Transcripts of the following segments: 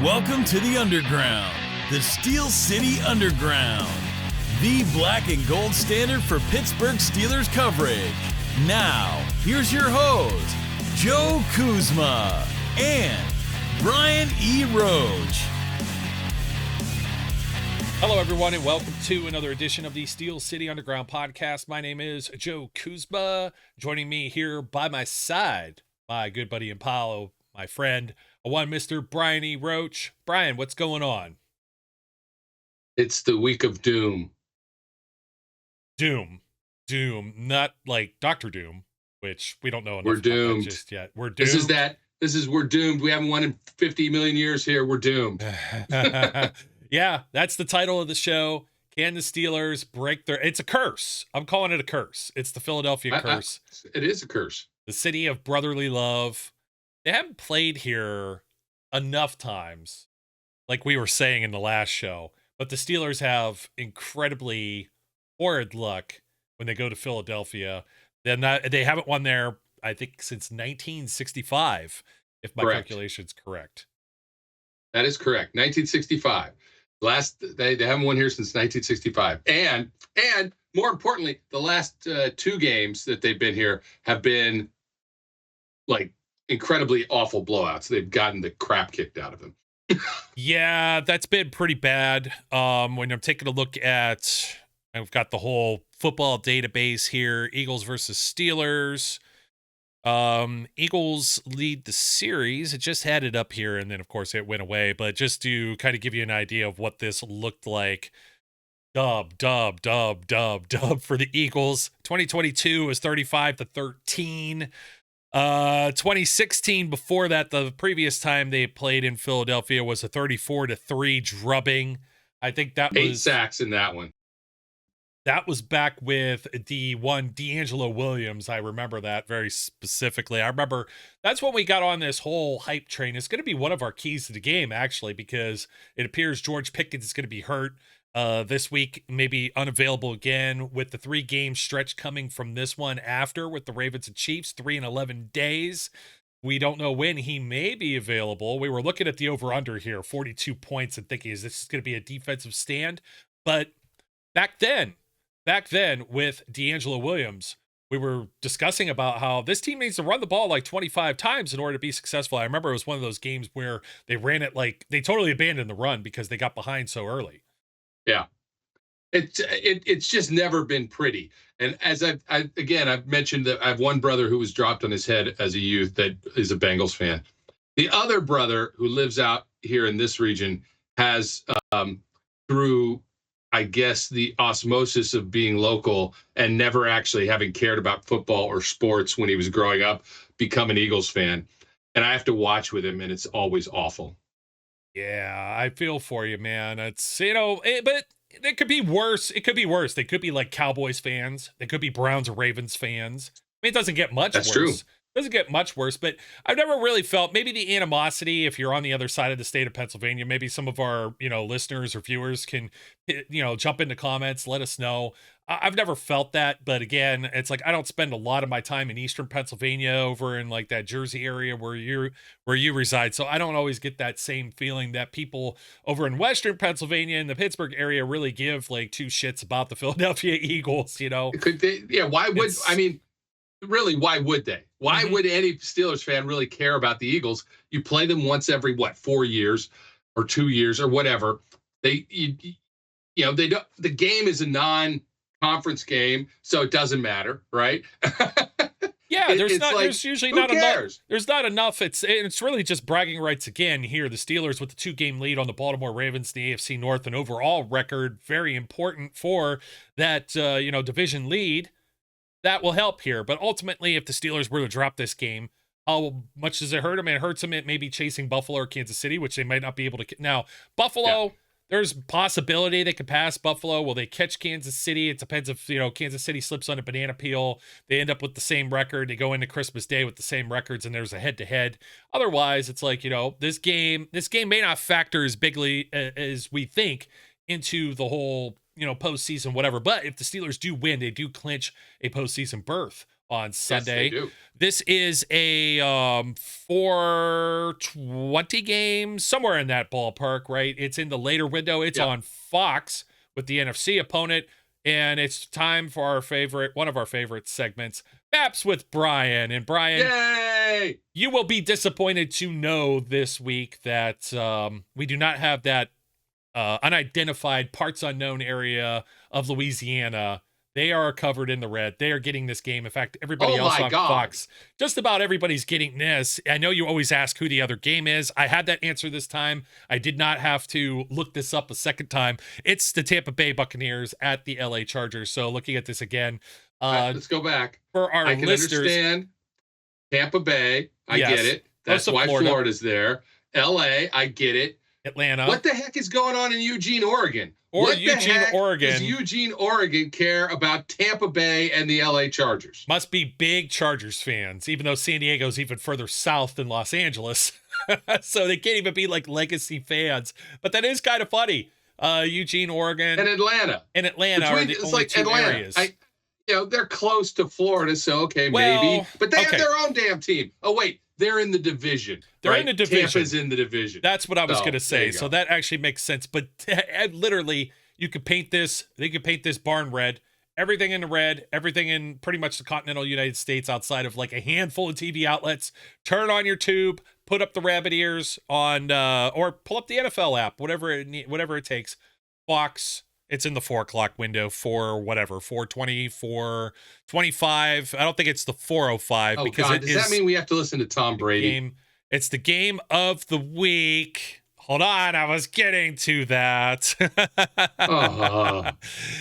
Welcome to the Underground, the Steel City Underground, the black and gold standard for Pittsburgh Steelers coverage. Now, here's your host, Joe Kuzma and Brian E. Roach. Hello, everyone, and welcome to another edition of the Steel City Underground podcast. My name is Joe Kuzma. Joining me here by my side, my good buddy and pal, my friend, one Mr. Brian E. Roach. Brian, what's going on? It's the week of doom. Doom, not like Dr. Doom, which we don't know enough We're about doomed just yet. We're doomed. We're doomed. We haven't won in 50 million years here. We're doomed. Yeah, that's the title of the show. Can the Steelers break their... It's a curse. I'm calling it a curse. It's the Philadelphia curse. It is a curse. The city of brotherly love. They haven't played here enough times, like we were saying in the last show, but the Steelers have incredibly horrid luck when they go to Philadelphia. They haven't won there, I think, since 1965, if my calculation's correct. That is correct. 1965. They haven't won here since 1965. And more importantly, the last two games that they've been here have been like incredibly awful blowouts. They've gotten the crap kicked out of them. Yeah, that's been pretty bad. When I'm taking a look at, I've got the whole football database here, Eagles versus Steelers. Eagles lead the series. It just had it up here, and then of course it went away. But just to kind of give you an idea of what this looked like, dub for the Eagles. 2022 was 35-13. 2016, before that, the previous time they played in Philadelphia, was a 34-3 drubbing. I think that was 8 sacks in that one. That was back with the one D'Angelo Williams. I remember that very specifically. I remember that's when we got on this whole hype train. It's going to be one of our keys to the game, actually, because it appears George Pickens is going to be hurt this week, maybe unavailable again, with the 3-game stretch coming from this one after with the Ravens and Chiefs, 3 and 11 days. We don't know when he may be available. We were looking at the over-under here, 42 points, and thinking, is this going to be a defensive stand? But back then with D'Angelo Williams, we were discussing about how this team needs to run the ball like 25 times in order to be successful. I remember it was one of those games where they ran it like they totally abandoned the run because they got behind so early. Yeah. It's just never been pretty. And as I've mentioned that I have one brother who was dropped on his head as a youth that is a Bengals fan. The other brother who lives out here in this region has, through, I guess, the osmosis of being local and never actually having cared about football or sports when he was growing up, become an Eagles fan. And I have to watch with him, and it's always awful. Yeah, I feel for you, man. It's, but it could be worse. It could be worse. They could be like Cowboys fans. They could be Browns or Ravens fans. I mean, it doesn't get much worse. That's true. Doesn't get much worse, but I've never really felt maybe the animosity, if you're on the other side of the state of Pennsylvania, maybe some of our, listeners or viewers can, jump into comments, let us know. I've never felt that, but again, it's like I don't spend a lot of my time in Eastern Pennsylvania over in like that Jersey area where you reside, so I don't always get that same feeling that people over in Western Pennsylvania and the Pittsburgh area really give like two shits about the Philadelphia Eagles. Could they? Yeah, why would Really, why would they? Why would any Steelers fan really care about the Eagles? You play them once every 4 years or 2 years or whatever. They don't. The game is a non-conference game, so it doesn't matter, right? Yeah, there's usually not enough. There's not enough. It's really just bragging rights again here. The Steelers with the 2-game lead on the Baltimore Ravens, the AFC North, and overall record, very important for that division lead. That will help here. But ultimately, if the Steelers were to drop this game, how much does it hurt them? It hurts them at maybe chasing Buffalo or Kansas City, which they might not be able to. Now, Buffalo, there's possibility they could pass Buffalo. Will they catch Kansas City? It depends if, Kansas City slips on a banana peel. They end up with the same record. They go into Christmas Day with the same records, and there's a head-to-head. Otherwise, it's like, this game may not factor as bigly as we think into the whole postseason, whatever. But if the Steelers do win, they do clinch a postseason berth on Sunday. Yes, they do. This is a 4:20 game, somewhere in that ballpark, right? It's in the later window. It's on Fox with the NFC opponent, and it's time for one of our favorite segments, Maps with Brian. And Brian, yay! You will be disappointed to know this week that we do not have that unidentified, parts unknown area of Louisiana. They are covered in the red. They are getting this game. In fact, everybody else on Fox, just about everybody's getting this. I know you always ask who the other game is. I had that answer this time. I did not have to look this up a second time. It's the Tampa Bay Buccaneers at the LA Chargers. So looking at this again. Let's go back. For our listeners. Understand Tampa Bay. I get it. That's why Florida's there. LA, I get it. Atlanta. What the heck is going on in Eugene, Oregon? Does Eugene, Oregon care about Tampa Bay and the LA Chargers? Must be big Chargers fans, even though San Diego's even further south than Los Angeles. So they can't even be like legacy fans. But that is kind of funny. Eugene, Oregon. And Atlanta. Are the only two areas. They're close to Florida, so maybe. But they have their own damn team. Oh, wait. They're in the division. They're in the division. Tampa's in the division. That's what I was going to say. So that actually makes sense. But literally, you could paint this. They could paint this barn red. Everything in the red. Everything in pretty much the continental United States outside of like a handful of TV outlets. Turn on your tube. Put up the rabbit ears on, or pull up the NFL app. Whatever it takes. Fox. It's in the 4 o'clock window for whatever, 4:20, 4:25. I don't think it's the 4:05 because does that mean we have to listen to Tom Brady? It's the game of the week. Hold on, I was getting to that.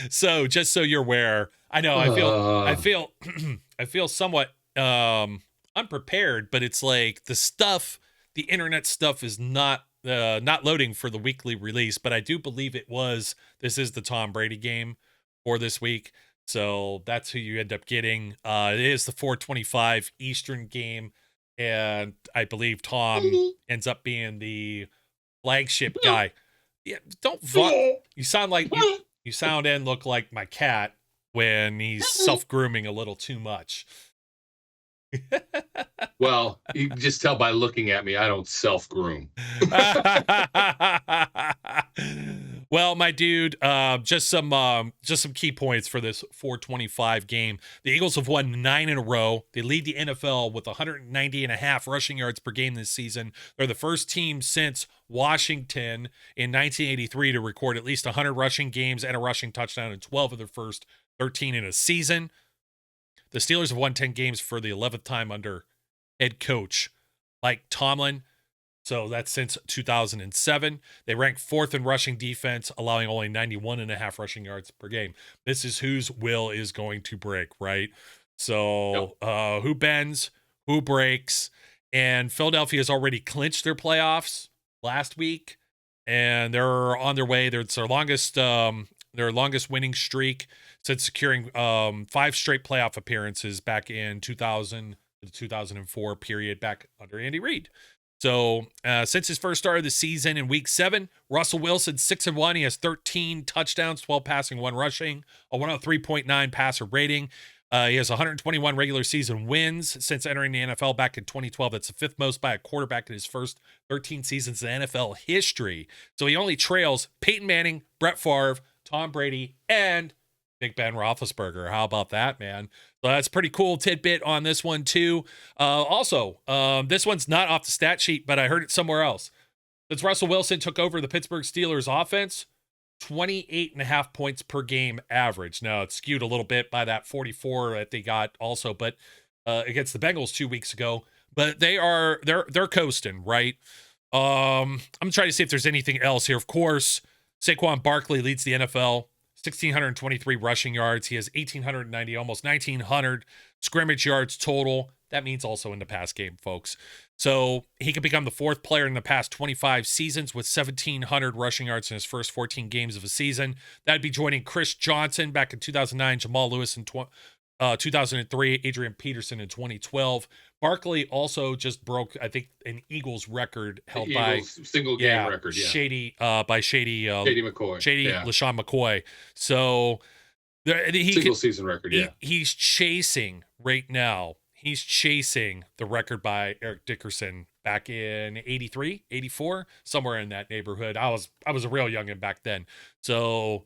So just so you're aware, I know I feel somewhat unprepared, but it's like the internet stuff is not loading for the weekly release, but I do believe this is the Tom Brady game for this week. So that's who you end up getting. It is the 4:25 Eastern game. And I believe Tom ends up being the flagship guy. Yeah, don't you sound like you sound and look like my cat when he's self-grooming a little too much. Well, you can just tell by looking at me, I don't self-groom. Well, my dude, just some key points for this 4:25 game. The Eagles have won 9 in a row. They lead the NFL with 190.5 rushing yards per game this season. They're the first team since Washington in 1983 to record at least 100 rushing games and a rushing touchdown in 12 of their first 13 in a season. The Steelers have won 10 games for the 11th time under head coach Mike Tomlin. So that's since 2007. They rank 4th in rushing defense, allowing only 91.5 rushing yards per game. This is whose will is going to break, right? So who bends, who breaks, and Philadelphia has already clinched their playoffs last week, and they're on their way. It's their longest winning streak since securing 5 straight playoff appearances back in 2000 to 2004 period back under Andy Reid. So since his first start of the season in week 7, Russell Wilson 6-1. He has 13 touchdowns, 12 passing, 1 rushing, a 103.9 passer rating. He has 121 regular season wins since entering the NFL back in 2012. That's the 5th most by a quarterback in his first 13 seasons in NFL history. So he only trails Peyton Manning, Brett Favre, Tom Brady, and Big Ben Roethlisberger. How about that, man? So that's a pretty cool tidbit on this one, too. Also, this one's not off the stat sheet, but I heard it somewhere else. Since Russell Wilson took over the Pittsburgh Steelers offense, 28.5 points per game average. Now, it's skewed a little bit by that 44 that they got also, but against the Bengals 2 weeks ago. But they're coasting, right? I'm trying to see if there's anything else here. Of course, Saquon Barkley leads the NFL. 1,623 rushing yards. He has 1,890, almost 1,900 scrimmage yards total. That means also in the pass game, folks. So he could become the 4th player in the past 25 seasons with 1,700 rushing yards in his first 14 games of a season. That'd be joining Chris Johnson back in 2009, Jamal Lewis in 2003, Adrian Peterson in 2012. Barkley also just broke, I think, an Eagles record held by single game record. Yeah. Shady McCoy. LaShawn McCoy. So Single season record, yeah. He's chasing right now. He's chasing the record by Eric Dickerson back in 83, 84, somewhere in that neighborhood. I was a real youngin' back then. So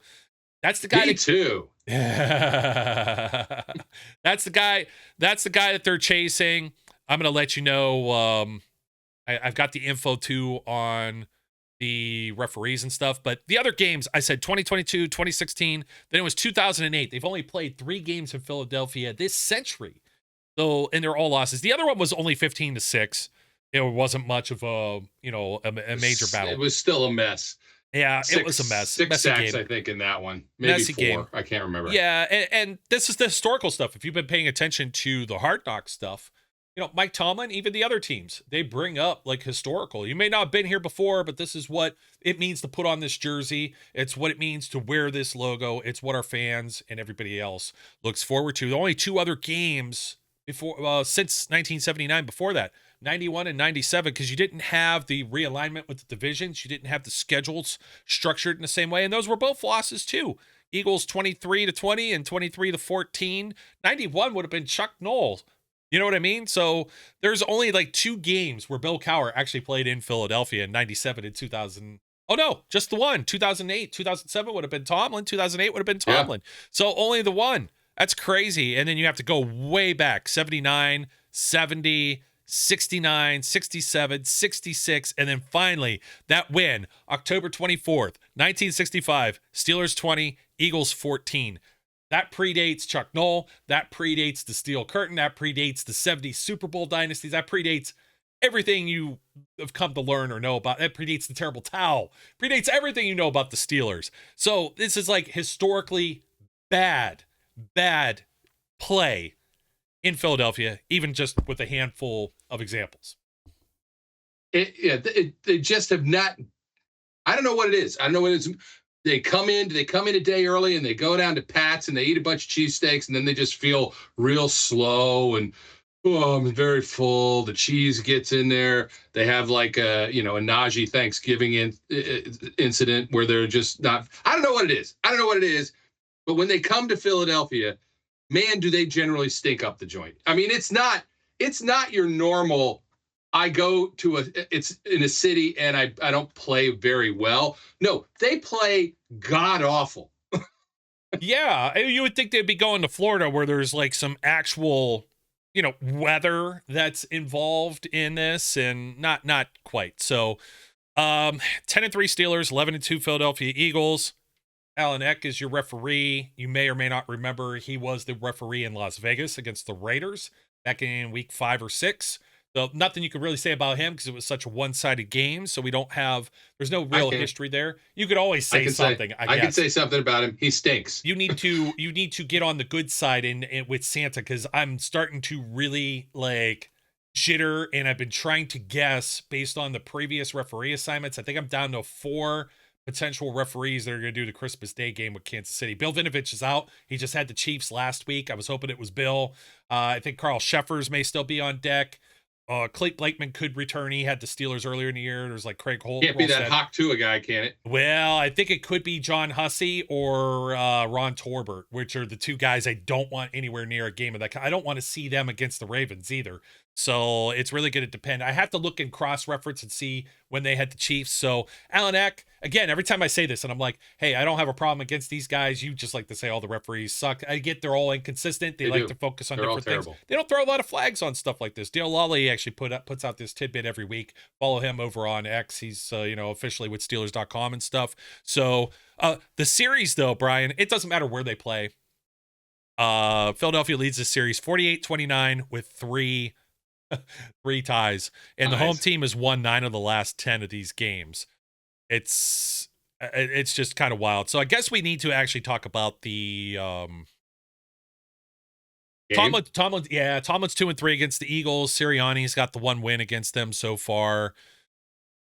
that's the guy. Me too. That's the guy that they're chasing. I'm going to let you know. I've got the info too on the referees and stuff, but the other games, I said 2022, 2016, then it was 2008. They've only played 3 games in Philadelphia this century. So, and they're all losses. The other one was only 15-6. It wasn't much of a major battle. It was still a mess. Yeah, it was a mess. 6 messy sacks, game. I think, in that one. Maybe Messy 4. game. I can't remember. Yeah, and this is the historical stuff. If you've been paying attention to the Hard Knocks stuff, Mike Tomlin, even the other teams, they bring up like historical. You may not have been here before, but this is what it means to put on this jersey. It's what it means to wear this logo. It's what our fans and everybody else looks forward to. The only 2 other games before since 1979 before that, 91 and 97, because you didn't have the realignment with the divisions. You didn't have the schedules structured in the same way, and those were both losses too. Eagles 23-20 and 23-14. 91 would have been Chuck Noll. You know what I mean? So there's only like 2 games where Bill Cowher actually played in Philadelphia in 97 and 2000. Oh no, just the one. 2008, 2007 would have been Tomlin. 2008 would have been Tomlin. Yeah. So only the one. That's crazy. And then you have to go way back. 79, 70, 69, 67, 66, and then finally that win, October 24th, 1965, Steelers 20, Eagles 14. That predates Chuck Noll. That predates the Steel Curtain. That predates the 70s Super Bowl dynasties. That predates everything you have come to learn or know about. That predates the terrible towel. Predates everything you know about the Steelers. So this is like historically bad play in Philadelphia, even just with a handful of examples. They just have not. I don't know what it is. I don't know what it is. They come in a day early and they go down to Pat's and they eat a bunch of cheesesteaks and then they just feel real slow and I'm very full. The cheese gets in there. They have like a Najee Thanksgiving incident where they're just not. I don't know what it is. But when they come to Philadelphia, man, do they generally stink up the joint. I mean, it's not your normal. I go to it's in a city and I don't play very well. No, they play god awful. Yeah, you would think they'd be going to Florida where there's like some actual, weather that's involved in this, and not quite. So, 10-3 Steelers, 11-2 Philadelphia Eagles. Alan Eck is your referee. You may or may not remember he was the referee in Las Vegas against the Raiders back in week 5 or 6. So nothing you could really say about him because it was such a one-sided game. So there's no real history there. You could always say something. I can say something about him. He stinks. You need to get on the good side and with Santa, because I'm starting to really like jitter, and I've been trying to guess based on the previous referee assignments. I think I'm down to 4 potential referees that are going to do the Christmas Day game with Kansas City. Bill Vinovich is out. He just had the Chiefs last week. I was hoping it was Bill. I think Carl Sheffers may still be on deck. Clayton Blakeman could return. He had the Steelers earlier in the year. There's like Craig Holt. Can't be that Hawk Tua guy, can it? Well, I think it could be John Hussey or Ron Torbert, which are the 2 guys I don't want anywhere near a game of that kind. I don't want to see them against the Ravens either. So it's really going to depend. I have to look and cross-reference and see when they had the Chiefs. So Alan Eck, again, every time I say this and I'm like, hey, I don't have a problem against these guys. You just like to say all the referees suck. I get they're all inconsistent. They like to focus on different things. They don't throw a lot of flags on stuff like this. Dale Lally actually puts out this tidbit every week. Follow him over on X. He's officially with Steelers.com and stuff. So the series though, Brian, it doesn't matter where they play. Philadelphia leads the series 48-29 with 3 ties, and the home team has won 9 of the last 10 of these games. It's just kind of wild. So I guess we need to actually talk about the Tomlin's 2-3 against the Eagles. Sirianni's got the 1 win against them so far.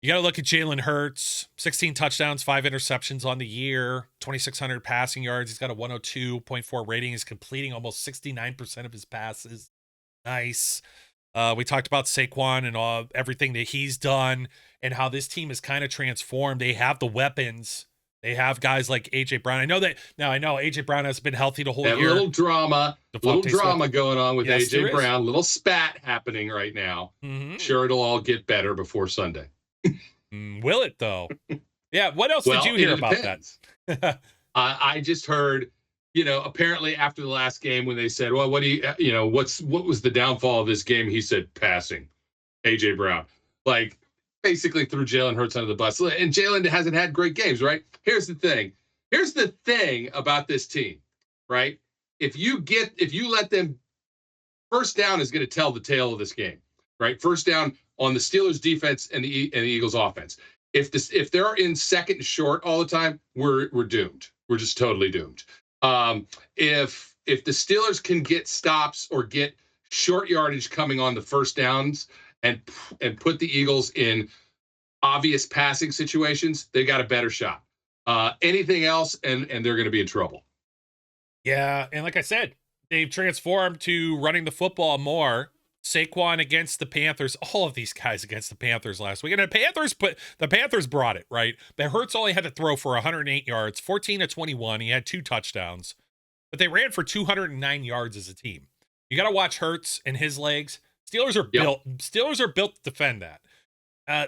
You got to look at Jalen Hurts, 16 touchdowns, 5 interceptions on the year, 2,600 passing yards. He's got a 102.4 rating. He's completing almost 69% of his passes. Nice. We talked about Saquon and everything that he's done and how this team is kind of transformed. They have the weapons They have guys like AJ Brown. I know AJ Brown has been healthy the whole That year. little drama going on with Yes, AJ Brown. Little spat happening right now. Mm-hmm. Sure, it'll all get better before Sunday. Will it though? Yeah. What else did you hear about that? I just heard, apparently after the last game when they said, well, what was the downfall of this game? He said passing. AJ Brown, like, basically threw Jalen Hurts under the bus. And Jalen hasn't had great games, right? Here's the thing about this team, right? If you let them, first down is going to tell the tale of this game, right? First down on the Steelers defense and the Eagles offense. If they're in second and short all the time, we're doomed. We're just totally doomed. If the Steelers can get stops or get short yardage coming on the first downs and put the Eagles in obvious passing situations, they got a better shot. Anything else, and they're going to be in trouble. Yeah, and like I said, they've transformed to running the football more. Saquon against the Panthers, all of these guys against the Panthers last week. And the Panthers brought it, right? But Hurts only had to throw for 108 yards, 14 to 21. He had 2 touchdowns. But they ran for 209 yards as a team. You got to watch Hurts and his legs. Steelers are built to defend that.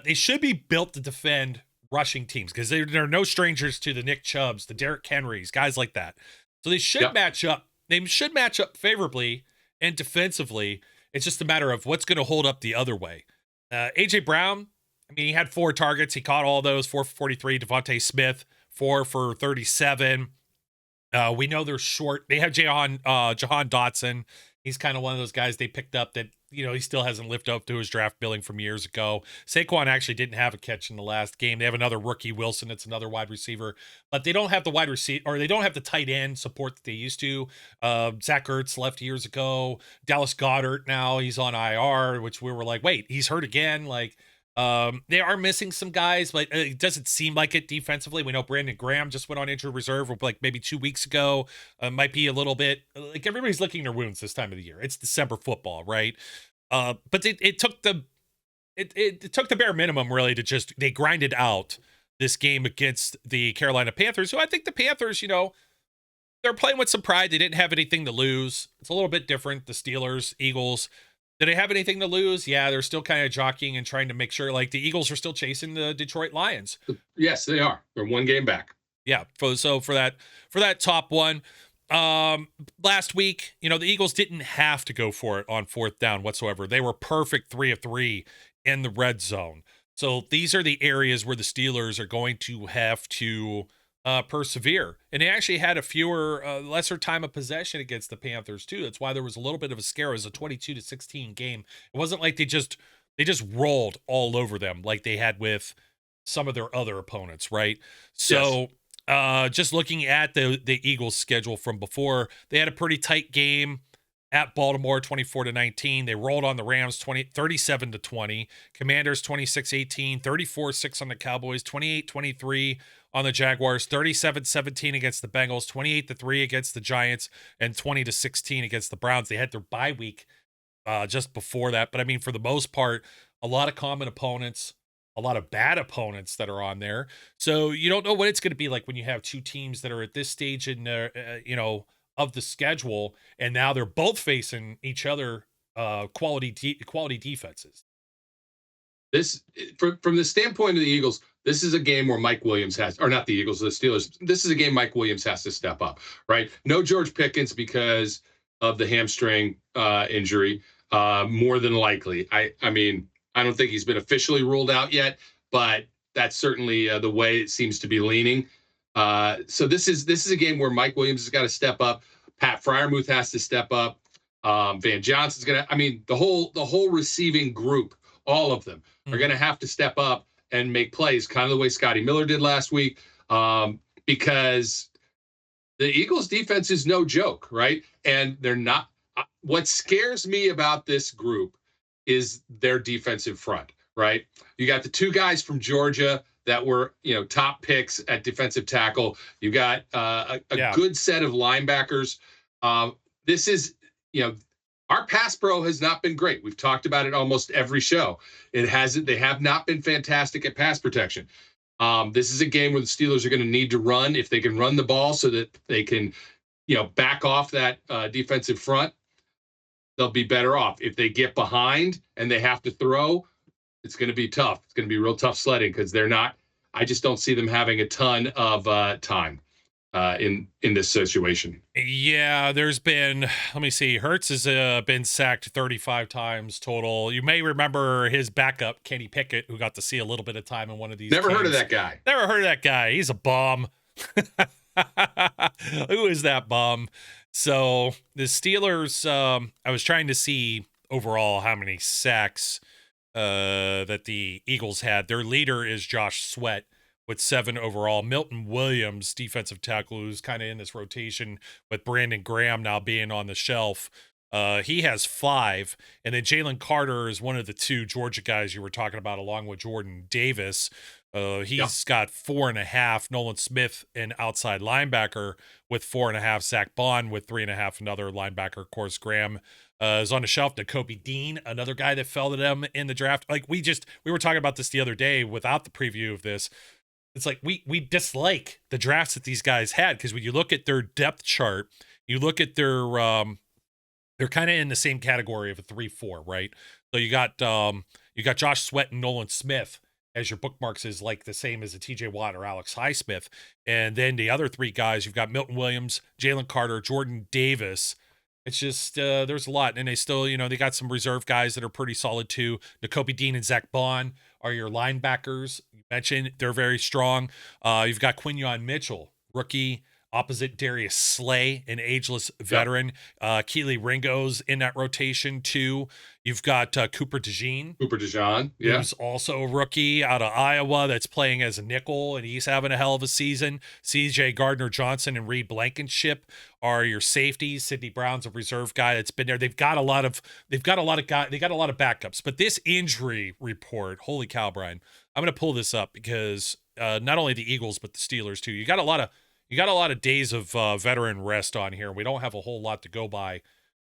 They should be built to defend rushing teams because they're no strangers to the Nick Chubbs, the Derrick Henrys, guys like that. So they should match up. They should match up favorably and defensively. It's just a matter of what's going to hold up the other way. AJ Brown, I mean, he had 4 targets. He caught all those, 4 for 43. Devontae Smith, 4 for 37. We know they're short. They have Jahan Dotson. He's kind of one of those guys they picked up that, he still hasn't lived up to his draft billing from years ago. Saquon actually didn't have a catch in the last game. They have another rookie, Wilson. It's another wide receiver, but they don't have the wide receiver, or they don't have the tight end support that they used to. Zach Ertz left years ago. Dallas Goedert now he's on IR, which we were like, wait, he's hurt again. Like, they are missing some guys, but it doesn't seem like it defensively. We know Brandon Graham just went on injured reserve like maybe 2 weeks ago. Might be a little bit like everybody's licking their wounds this time of the year. It's December football, right? But it took the bare minimum really to just, they grinded out this game against the Carolina Panthers, who I think the Panthers, they're playing with some pride. They didn't have anything to lose. It's a little bit different. The Steelers, Eagles, did they have anything to lose? Yeah, they're still kind of jockeying and trying to make sure, like, the Eagles are still chasing the Detroit Lions. Yes, they are. They're 1 game back. Yeah. For that top one, last week, the Eagles didn't have to go for it on 4th down whatsoever. They were perfect 3 of 3 in the red zone. So these are the areas where the Steelers are going to have to persevere. And they actually had a lesser time of possession against the Panthers too. That's why there was a little bit of a scare. It was a 22-16 game. It wasn't like they just rolled all over them like they had with some of their other opponents, right? So just looking at the Eagles schedule from before, they had a pretty tight game at Baltimore, 24-19. They rolled on the Rams 37-20. Commanders 26-18, 34-6 on the Cowboys, 28-23 on the Jaguars, 37-17 against the Bengals, 28-3 against the Giants, and 20-16 against the Browns. They had their bye week just before that. But I mean, for the most part, a lot of common opponents, a lot of bad opponents that are on there. So you don't know what it's going to be like when you have 2 teams that are at this stage in of the schedule, and now they're both facing each other quality defenses. This, from the standpoint of the Eagles, this is a game where Mike Williams the Steelers. This is a game Mike Williams has to step up, right? No George Pickens because of the hamstring injury, more than likely. I mean, I don't think he's been officially ruled out yet, but that's certainly the way it seems to be leaning. So this is a game where Mike Williams has got to step up. Pat Freiermuth has to step up. Van Johnson's the whole receiving group, all of them are going to have to step up and make plays, kind of the way Scotty Miller did last week, because the Eagles defense is no joke, right? And they're not. What scares me about this group is their defensive front, right? You got the 2 guys from Georgia that were, top picks at defensive tackle. You got a good set of linebackers. This is, our pass pro has not been great. We've talked about it almost every show. They have not been fantastic at pass protection. This is a game where the Steelers are going to need to run. If they can run the ball so that they can, back off that defensive front, they'll be better off. If they get behind and they have to throw, it's going to be tough. It's going to be real tough sledding because they're not. I just don't see them having a ton of time in this situation. Yeah, there's been, let me see, Hurts has been sacked 35 times total. You may remember his backup, Kenny Pickett, who got to see a little bit of time in one of these Never games. heard of that guy. Never heard of that guy. He's a bum. Who is that bum? So the Steelers, I was trying to see overall how many sacks that the Eagles had. Their leader is Josh Sweat with 7 overall. Milton Williams, defensive tackle, who's kind of in this rotation with Brandon Graham now being on the shelf. He has 5. And then Jalen Carter is one of the 2 Georgia guys you were talking about, along with Jordan Davis. He's got 4.5. Nolan Smith, an outside linebacker, with 4.5. Zach Bond with 3.5. Another linebacker, of course, Graham is on the shelf. Nakobe Dean, another guy that fell to them in the draft. Like we were talking about this the other day without the preview of this. It's like we dislike the drafts that these guys had because when you look at their depth chart, you look at their they're kind of in the same category of a 3-4, right? So you got Josh Sweat and Nolan Smith as your bookmarks is like the same as a TJ Watt or Alex Highsmith. And then the other 3 guys, you've got Milton Williams, Jalen Carter, Jordan Davis. It's just there's a lot. And they still, they got some reserve guys that are pretty solid too. Nakobe Dean and Zach Bond are your linebackers. You mentioned they're very strong. You've got Quinyon Mitchell, rookie, opposite Darius Slay, an ageless veteran. Keely Ringo's in that rotation too. You've got Cooper DeJean. Yeah. Who's also a rookie out of Iowa that's playing as a nickel, and he's having a hell of a season. CJ Gardner-Johnson and Reed Blankenship are your safeties. Sidney Brown's a reserve guy that's been there. They've got a lot of backups. But this injury report, holy cow, Brian, I'm going to pull this up because not only the Eagles but the Steelers too. You got a lot of days of veteran rest on here. We don't have a whole lot to go by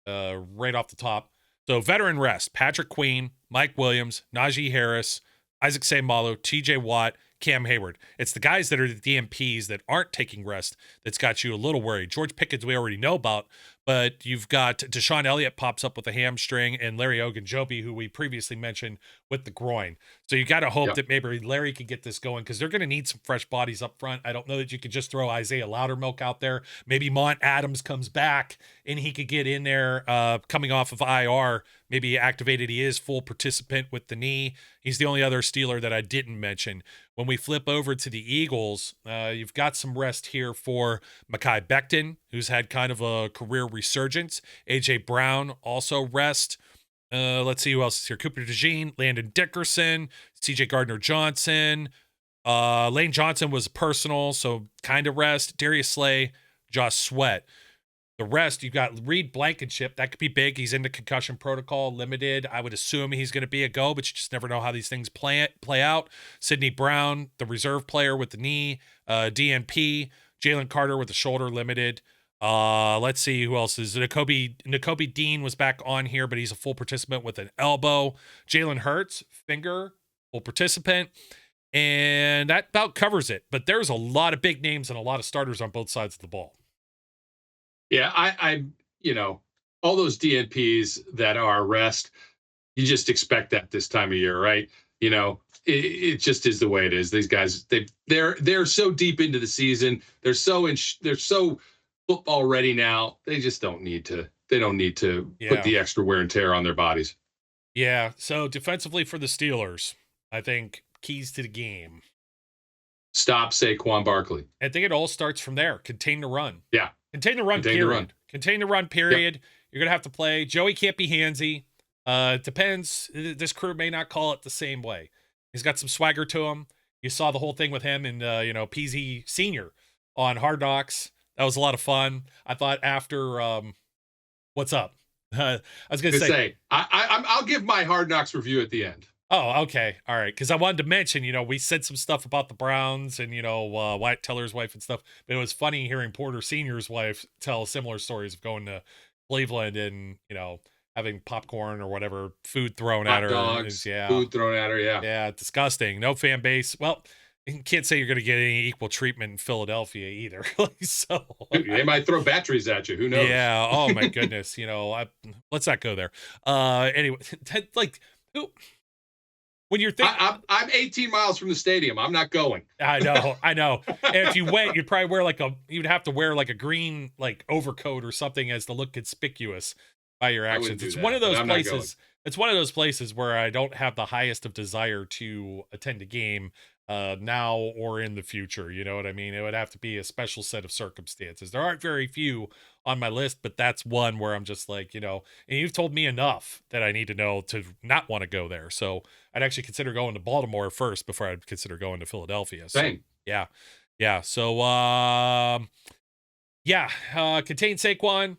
right off the top. So veteran rest, Patrick Queen, Mike Williams, Najee Harris, Isaac Seumalo, TJ Watt, Cam Hayward. It's the guys that are the DMPs that aren't taking rest that's got you a little worried. George Pickens we already know about, but you've got Deshaun Elliott pops up with a hamstring and Larry Ogunjobi, who we previously mentioned, with the groin. So you got to hope that maybe Larry can get this going because they're going to need some fresh bodies up front. I don't know that you could just throw Isaiah Loudermilk out there. Maybe Mont Adams comes back and he could get in there coming off of IR. Maybe activated. He is full participant with the knee. He's the only other Steeler that I didn't mention. When we flip over to the Eagles, you've got some rest here for Mekhi Becton, who's had kind of a career resurgence. A.J. Brown also rest. Let's see who else is here. Cooper DeJean, Landon Dickerson, C.J. Gardner-Johnson. Lane Johnson was personal, so kind of rest. Darius Slay, Josh Sweat. The rest, you've got Reed Blankenship. That could be big. He's in the concussion protocol, limited. I would assume he's going to be a go, but you just never know how these things play out. Sidney Brown, the reserve player with the knee. DNP. Jalen Carter with the shoulder, limited. Let's see who else is. Nakobe Dean was back on here, but he's a full participant with an elbow. Jalen Hurts, finger, full participant. And that about covers it. But there's a lot of big names and a lot of starters on both sides of the ball. Yeah, I all those DNPs that are rest, you just expect that this time of year, right? It just is the way it is. These guys, they're so deep into the season. They're so football ready now. They just don't need to. They don't need to put the extra wear and tear on their bodies. Yeah. So defensively for the Steelers, I think keys to the game. Stop Saquon Barkley. I think it all starts from there. Contain the run. Yeah. Contain the run, period. Contain the run, period. Yep. You're going to have to play. Joey can't be handsy. It depends. This crew may not call it the same way. He's got some swagger to him. You saw the whole thing with him and, PZ Sr. on Hard Knocks. That was a lot of fun. I thought after, what's up? I was going to say. I'll give my Hard Knocks review at the end. Oh, okay. All right. Because I wanted to mention, we said some stuff about the Browns and, Wyatt Teller's wife and stuff. But it was funny hearing Porter Sr.'s wife tell similar stories of going to Cleveland and, having popcorn or whatever, food thrown at her. Dogs, food thrown at her, yeah. Yeah, disgusting. No fan base. Well, you can't say you're going to get any equal treatment in Philadelphia either. So They might throw batteries at you. Who knows? yeah. Oh my goodness. Let's not go there. Anyway, like who? When you're thinking, I'm 18 miles from the stadium. I'm not going. I know. And if you went, you'd probably you'd have to wear like a green like overcoat or something as to look conspicuous by your actions. It's one of those places. It's one of those places where I don't have the highest of desire to attend a game now or in the future. You know what I mean? It would have to be a special set of circumstances. There aren't very few on my list, but that's one where I'm just like, and you've told me enough that I need to know to not want to go there. So I'd actually consider going to Baltimore first before I'd consider going to Philadelphia. So, Same. yeah. Yeah. So, contain Saquon.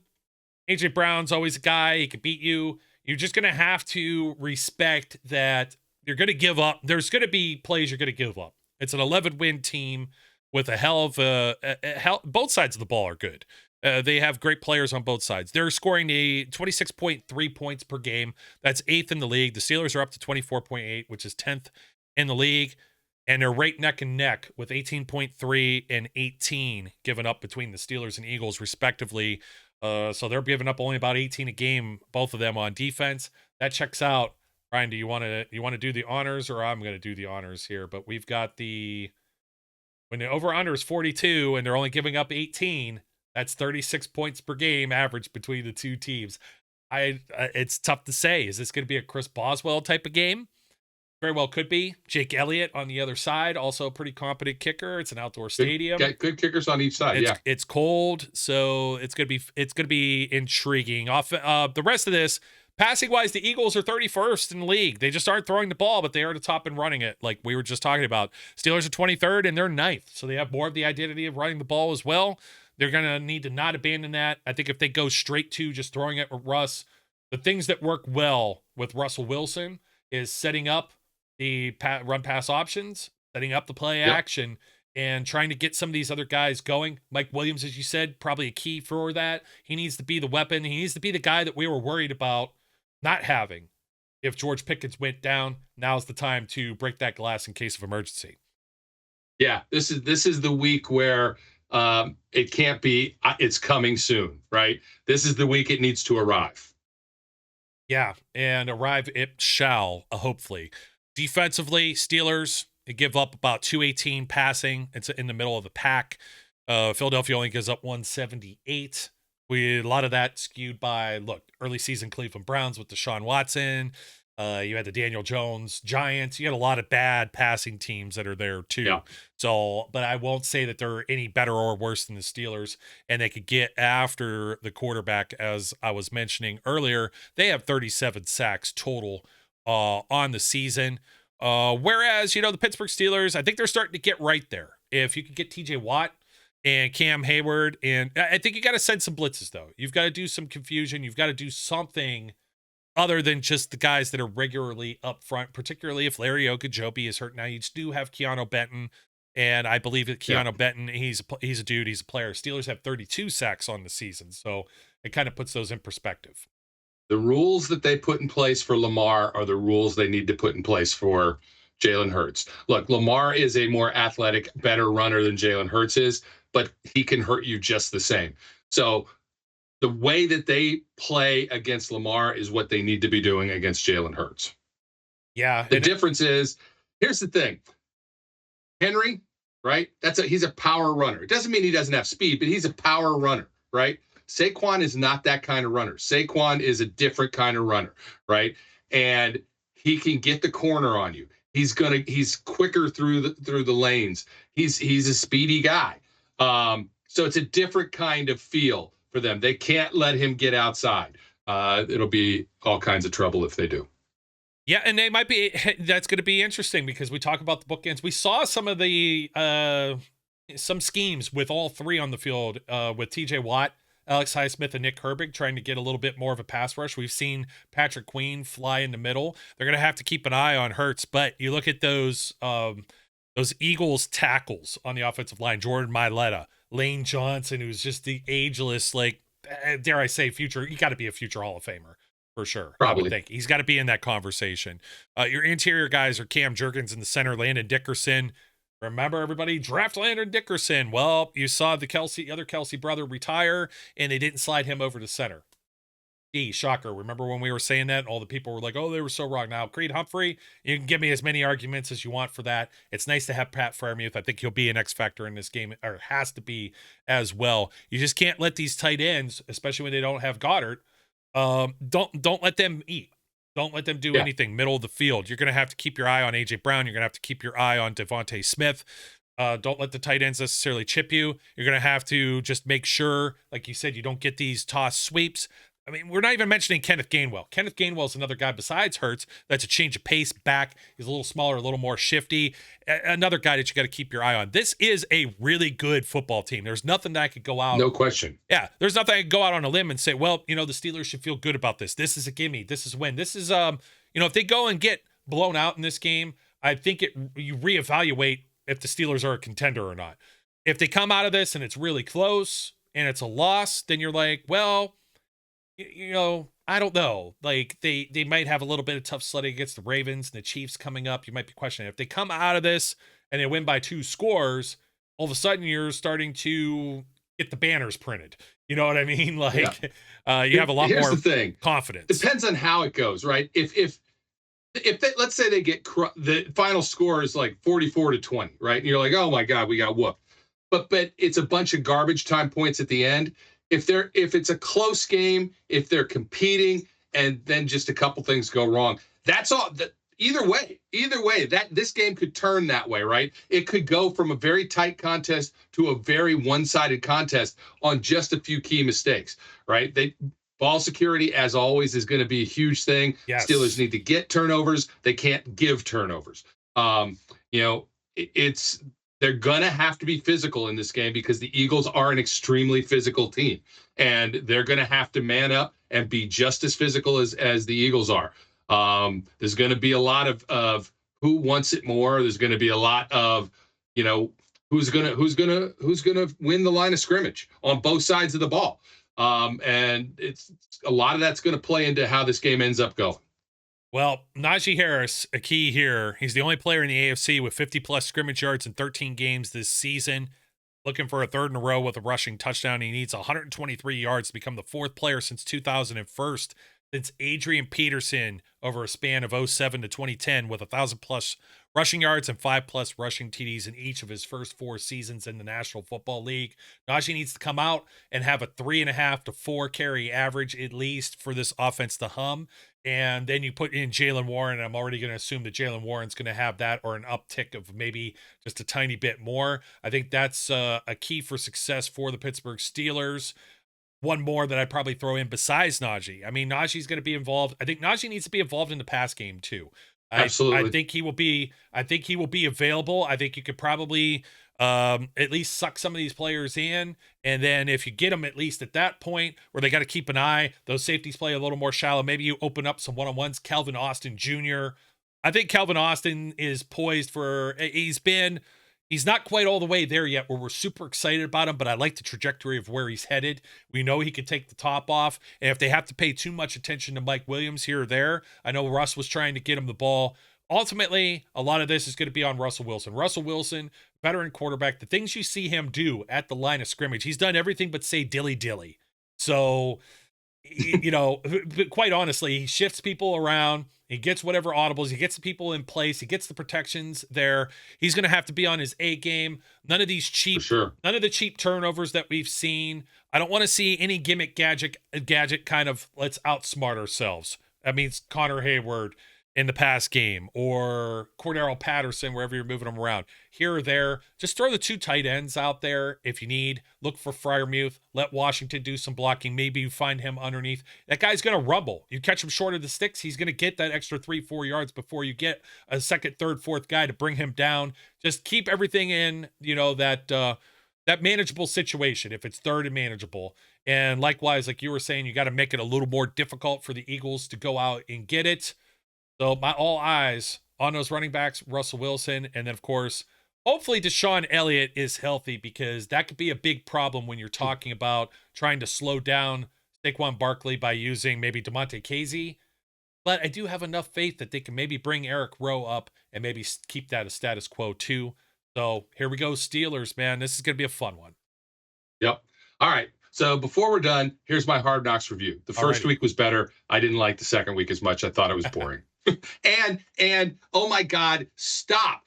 AJ Brown's always a guy. He could beat you. You're just going to have to respect that you're going to give up. There's going to be plays you're going to give up. It's an 11-win team with a hell of both sides of the ball are good. They have great players on both sides. They're scoring 26.3 points per game. That's 8th in the league. The Steelers are up to 24.8, which is 10th in the league. And they're right neck and neck with 18.3 and 18 given up between the Steelers and Eagles, respectively. So they're giving up only about 18 a game, both of them on defense. That checks out. Ryan, do you want to do the honors, or I'm going to do the honors here? But we've got when the over-under is 42 and they're only giving up 18, that's 36 points per game average between the two teams. It's tough to say. Is this going to be a Chris Boswell type of game? Very well could be. Jake Elliott on the other side, also a pretty competent kicker. It's an outdoor stadium. Good kickers on each side. It's cold, so it's gonna be intriguing. The rest of this, passing wise, the Eagles are 31st in the league. They just aren't throwing the ball, but they are the top and running it, like we were just talking about. Steelers are 23rd and they're 9th, so they have more of the identity of running the ball as well. They're gonna need to not abandon that. I think if they go straight to just throwing it with Russ, the things that work well with Russell Wilson is setting up the run pass options, setting up the play action, and trying to get some of these other guys going. Mike Williams, as you said, probably a key for that. He needs to be the weapon. He needs to be the guy that we were worried about not having. If George Pickens went down, now's the time to break that glass in case of emergency. Yeah, this is the week where it can't be. It's coming soon, right? This is the week it needs to arrive. Yeah, and arrive it shall, hopefully. Defensively, Steelers give up about 218 passing. It's in the middle of the pack. Philadelphia only gives up 178. A lot of that skewed by, early season Cleveland Browns with Deshaun Watson. You had the Daniel Jones Giants. You had a lot of bad passing teams that are there too. Yeah. So, but I won't say that they're any better or worse than the Steelers, and they could get after the quarterback, as I was mentioning earlier. They have 37 sacks total on the season. Whereas, the Pittsburgh Steelers, I think they're starting to get right there. If you could get TJ Watt and Cam Hayward, and I think you got to send some blitzes, though. You've got to do some confusion. You've got to do something other than just the guys that are regularly up front, particularly if Larry Ogunjobi is hurt. Now, you do have Keanu Benton, and I believe that Keanu Benton, he's a dude, he's a player. Steelers have 32 sacks on the season, so it kind of puts those in perspective. The rules that they put in place for Lamar are the rules they need to put in place for Jalen Hurts. Look, Lamar is a more athletic, better runner than Jalen Hurts is, but he can hurt you just the same. So the way that they play against Lamar is what they need to be doing against Jalen Hurts. Yeah. The difference is, here's the thing. Henry, right? He's a power runner. It doesn't mean he doesn't have speed, but he's a power runner, right? Saquon is not that kind of runner. Saquon is a different kind of runner, right? And he can get the corner on you. He's quicker through the lanes. He's a speedy guy. So it's a different kind of feel for them. They can't let him get outside. It'll be all kinds of trouble if they do. Yeah, and that's going to be interesting because we talk about the bookends. We saw some of the some schemes with all three on the field with TJ Watt, Alex Highsmith, and Nick Herbig trying to get a little bit more of a pass rush. We've seen Patrick Queen fly in the middle. They're going to have to keep an eye on Hurts, but you look at those Eagles tackles on the offensive line, Jordan Mailata, Lane Johnson, who's just the ageless, dare I say, future. You got to be a future Hall of Famer for sure. Probably. I would think he's got to be in that conversation. Your interior guys are Cam Jurgens in the center, Landon Dickerson, Remember, everybody, draft Landon Dickerson. Well, you saw the other Kelsey brother retire, and they didn't slide him over to center. Gee, shocker. Remember when we were saying that? All the people were like, oh, they were so wrong. Now, Creed Humphrey, you can give me as many arguments as you want for that. It's nice to have Pat Freiermuth. I think he'll be an X factor in this game, or has to be as well. You just can't let these tight ends, especially when they don't have Goddard, don't let them eat. Don't let them do anything middle of the field. You're going to have to keep your eye on A.J. Brown. You're going to have to keep your eye on Devontae Smith. Don't let the tight ends necessarily chip you. You're going to have to just make sure, like you said, you don't get these toss sweeps. I mean, we're not even mentioning Kenneth Gainwell. Kenneth Gainwell is another guy besides Hurts that's a change of pace back. He's a little smaller, a little more shifty. Another guy that you got to keep your eye on. This is a really good football team. There's nothing that I could go out. No question. Yeah, there's nothing I could go out on a limb and say, well, the Steelers should feel good about this. This is a gimme. This is a win. This is, if they go and get blown out in this game, I think you reevaluate if the Steelers are a contender or not. If they come out of this and it's really close and it's a loss, then you're like, well, I don't know. Like they might have a little bit of tough sledding against the Ravens and the Chiefs coming up. You might be questioning if they come out of this and they win by 2 scores, all of a sudden you're starting to get the banners printed. You know what I mean? Like you have a lot more confidence. Depends on how it goes, right? If they, let's say they get the final score is like 44-20, right? And you're like, oh my God, we got whooped. But it's a bunch of garbage time points at the end. If it's a close game, if they're competing, and then just a couple things go wrong, that's all. Either way, that this game could turn that way, right? It could go from a very tight contest to a very one-sided contest on just a few key mistakes, right? Ball security, as always, is going to be a huge thing. Yes. Steelers need to get turnovers; they can't give turnovers. They're going to have to be physical in this game because the Eagles are an extremely physical team, and they're going to have to man up and be just as physical as the Eagles are. There's going to be a lot of who wants it more. There's going to be a lot of, who's going to win the line of scrimmage on both sides of the ball. And it's a lot of that's going to play into how this game ends up going. Well, Najee Harris, a key here. He's the only player in the AFC with 50-plus scrimmage yards in 13 games this season. Looking for a third in a row with a rushing touchdown. He needs 123 yards to become the 4th player since 2001, since Adrian Peterson over a span of 2007 to 2010 with 1,000-plus rushing yards and 5-plus rushing TDs in each of his first 4 seasons in the National Football League. Najee needs to come out and have a 3.5 to 4 carry average at least for this offense to hum. And then you put in Jaylen Warren, and I'm already going to assume that Jaylen Warren's going to have that or an uptick of maybe just a tiny bit more. I think that's a key for success for the Pittsburgh Steelers. One more that I'd probably throw in besides Najee. I mean, Najee's going to be involved. I think Najee needs to be involved in the pass game too. Absolutely. I think he will be available. I think you could probably at least suck some of these players in. And then if you get them at least at that point where they got to keep an eye, those safeties play a little more shallow. Maybe you open up some one-on-ones. Calvin Austin Jr. I think Calvin Austin is poised for, he's not quite all the way there yet where we're super excited about him, but I like the trajectory of where he's headed. We know he can take the top off. And if they have to pay too much attention to Mike Williams here or there, I know Russ was trying to get him the ball. Ultimately, a lot of this is going to be on Russell Wilson. Russell Wilson, veteran quarterback, the things you see him do at the line of scrimmage, he's done everything but say dilly-dilly. So, but quite honestly, he shifts people around. He gets whatever audibles. He gets the people in place. He gets the protections there. He's going to have to be on his A game. None of the cheap turnovers that we've seen. I don't want to see any gimmick gadget kind of let's outsmart ourselves. That means Connor Hayward in the past game or Cordero Patterson, wherever you're moving them around here or there. Just throw the 2 tight ends out there if you need. Look for Freiermuth. Let Washington do some blocking. Maybe you find him underneath. That guy's going to rumble. You catch him short of the sticks, he's going to get that extra 3-4 yards before you get a second, third, fourth guy to bring him down. Just keep everything in, that manageable situation if it's third and manageable. And likewise, like you were saying, you got to make it a little more difficult for the Eagles to go out and get it. So my all eyes on those running backs, Russell Wilson, and then, of course, hopefully Deshaun Elliott is healthy because that could be a big problem when you're talking about trying to slow down Saquon Barkley by using maybe DeMonte Casey. But I do have enough faith that they can maybe bring Eric Rowe up and maybe keep that a status quo too. So here we go, Steelers, man. This is going to be a fun one. Yep. All right. So before we're done, here's my Hard Knocks review. The first week was better. I didn't like the second week as much. I thought it was boring. and oh my God, stop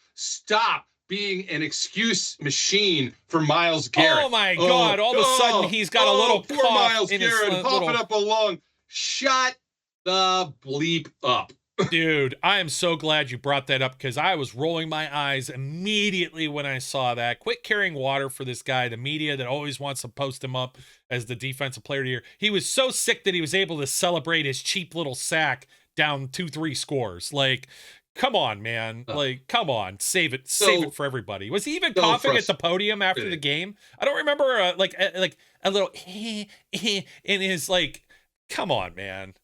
being an excuse machine for Myles Garrett. Oh my God! All of a sudden, he's got a little poor cough Myles in Garrett his coughing little... up a lung. Shut the bleep up. Dude, I am so glad you brought that up because I was rolling my eyes immediately when I saw that. Quit carrying water for this guy, the media that always wants to post him up as the defensive player of the year. He was so sick that he was able to celebrate his cheap little sack down 2-3 scores. Like, come on, man. Like, come on. Save it for everybody. Was he even coughing at the podium after the game? I don't remember like a little in his, like, come on, man.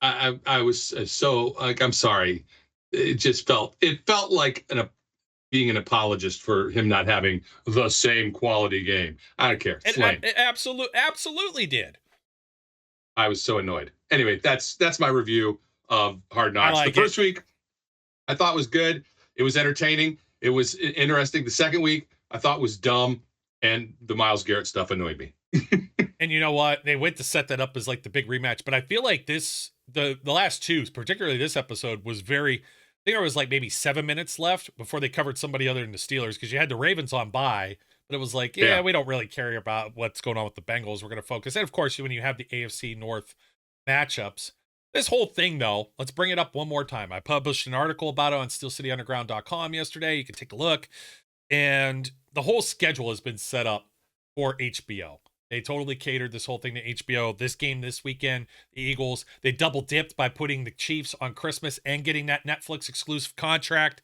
I was so, like, I'm sorry. It felt like being an apologist for him not having the same quality game. I don't care. It absolutely did. I was so annoyed. Anyway, that's my review of Hard Knocks. The first week I thought was good. It was entertaining. It was interesting. The second week I thought was dumb, and the Myles Garrett stuff annoyed me. And you know what? They went to set that up as like the big rematch, but I feel like the last two, particularly this episode, was very, I think there was like maybe 7 minutes left before they covered somebody other than the Steelers, because you had the Ravens on bye, but it was like, yeah, we don't really care about what's going on with the Bengals. We're going to focus. And of course, when you have the AFC North matchups, this whole thing though, let's bring it up one more time. I published an article about it on steelcityunderground.com yesterday. You can take a look, and the whole schedule has been set up for HBO. They totally catered this whole thing to HBO. This game this weekend, the Eagles, they double dipped by putting the Chiefs on Christmas and getting that Netflix exclusive contract.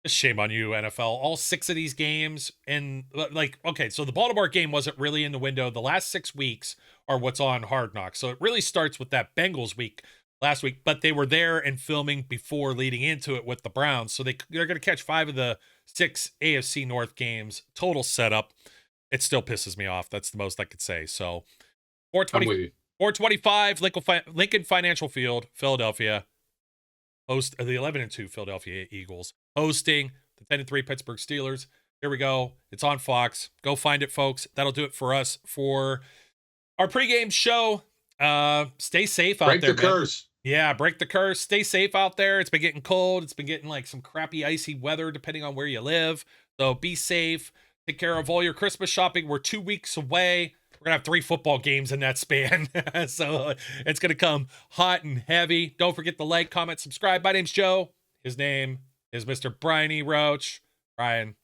Shame on you, NFL. All 6 of these games, and like, okay, so the Baltimore game wasn't really in the window. The last 6 weeks are what's on Hard Knocks. So it really starts with that Bengals week last week, but they were there and filming before leading into it with the Browns. So they're going to catch 5 of the 6 AFC North games total setup. It still pisses me off. That's the most I could say. So 425 Lincoln Financial Field, Philadelphia, host of the 11-2 Philadelphia Eagles, hosting the 10-3 Pittsburgh Steelers. Here we go. It's on Fox. Go find it, folks. That'll do it for us for our pregame show. Stay safe out there. Break the curse. Yeah, break the curse. Stay safe out there. It's been getting cold. It's been getting like some crappy icy weather depending on where you live. So be safe. Take care of all your Christmas shopping. We're 2 weeks away. We're going to have 3 football games in that span. So it's going to come hot and heavy. Don't forget to like, comment, subscribe. My name's Joe. His name is Mr. Brian E. Roach. Brian,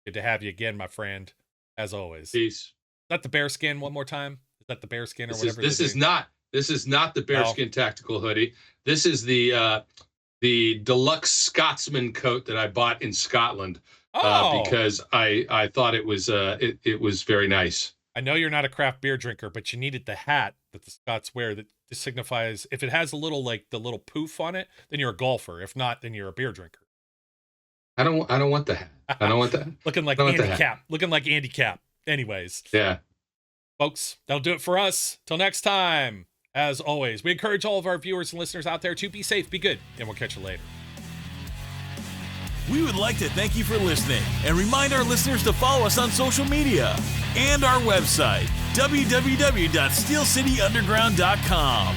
good to have you again, my friend, as always. Peace. Is that the bearskin one more time? Is that the bearskin or whatever? This is not the bearskin tactical hoodie. This is the deluxe Scotsman coat that I bought in Scotland. Because I thought it was very nice. I know you're not a craft beer drinker, but you needed the hat that the Scots wear that signifies, if it has a little, like the little poof on it, then you're a golfer. If not, then you're a beer drinker. I don't want the hat. I don't want that. Looking like Andy Cap. Looking like Andy Cap. Anyways. Yeah. Folks, that'll do it for us. Till next time, as always, we encourage all of our viewers and listeners out there to be safe, be good, and we'll catch you later. We would like to thank you for listening and remind our listeners to follow us on social media and our website, www.steelcityunderground.com.